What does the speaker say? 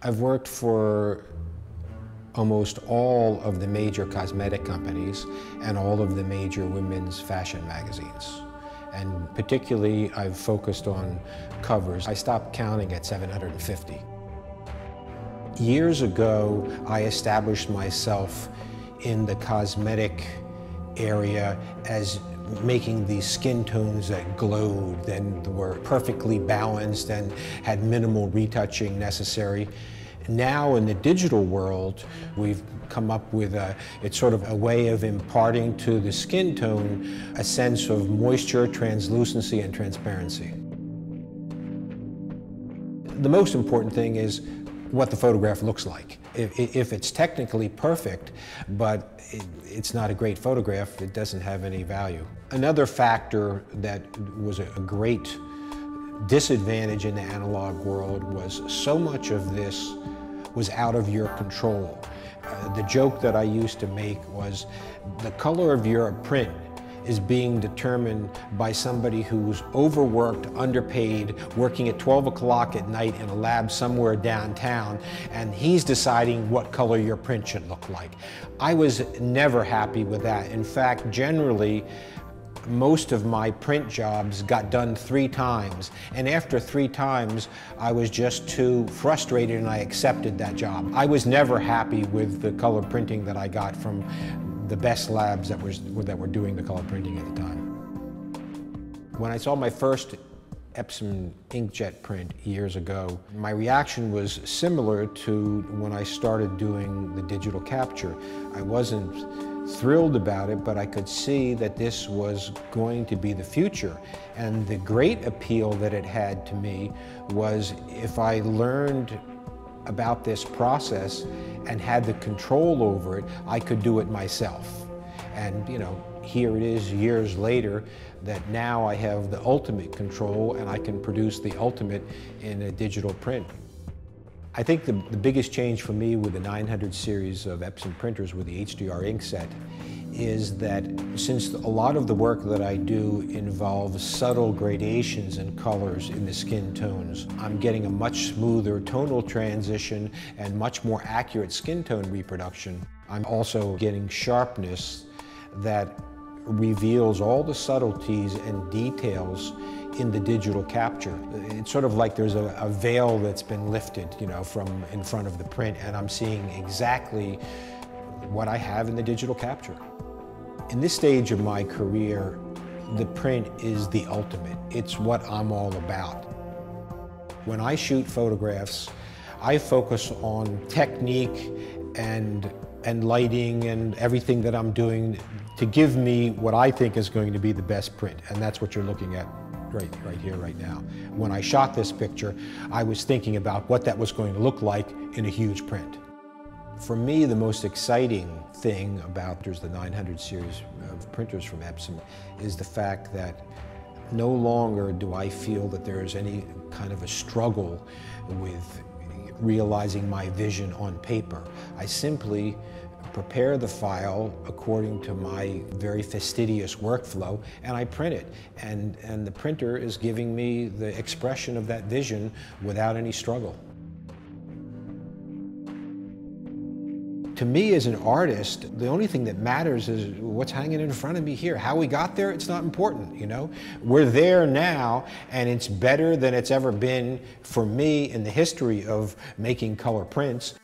I've worked for almost all of the major cosmetic companies and all of the major women's fashion magazines. And particularly, I've focused on covers. I stopped counting at 750. Years ago, I established myself in the cosmetic area as making these skin tones that glowed and were perfectly balanced and had minimal retouching necessary. Now in the digital world, we've come up with it's sort of a way of imparting to the skin tone a sense of moisture, translucency, and transparency. The most important thing is what the photograph looks like. If it's technically perfect, but it's not a great photograph, it doesn't have any value. Another factor that was a great disadvantage in the analog world was so much of this was out of your control. The joke that I used to make was the color of your print is being determined by somebody who's overworked, underpaid, working at 12 o'clock at night in a lab somewhere downtown, and he's deciding what color your print should look like. I was never happy with that. In fact, generally, most of my print jobs got done 3 times, and after 3 times, I was just too frustrated and I accepted that job. I was never happy with the color printing that I got from the best labs that were doing the color printing at the time. When I saw my first Epson inkjet print years ago, my reaction was similar to when I started doing the digital capture. I wasn't thrilled about it, but I could see that this was going to be the future. And the great appeal that it had to me was if I learned about this process and had the control over it, I could do it myself. And you know, here it is years later that now I have the ultimate control and I can produce the ultimate in a digital print. I think the biggest change for me with the 900 series of Epson printers with the HDR inkset is that since a lot of the work that I do involves subtle gradations in colors in the skin tones, I'm getting a much smoother tonal transition and much more accurate skin tone reproduction. I'm also getting sharpness that reveals all the subtleties and details in the digital capture. It's sort of like there's a veil that's been lifted, you know, from in front of the print, and I'm seeing exactly what I have in the digital capture. In this stage of my career, the print is the ultimate. It's what I'm all about. When I shoot photographs, I focus on technique and lighting and everything that I'm doing to give me what I think is going to be the best print, and that's what you're looking at right here, right now. When I shot this picture, I was thinking about what that was going to look like in a huge print. For me, the most exciting thing about the 900 series of printers from Epson is the fact that no longer do I feel that there is any kind of a struggle with realizing my vision on paper. I simply prepare the file according to my very fastidious workflow, and I print it. And the printer is giving me the expression of that vision without any struggle. To me as an artist, the only thing that matters is what's hanging in front of me here. How we got there, it's not important, you know? We're there now, and it's better than it's ever been for me in the history of making color prints.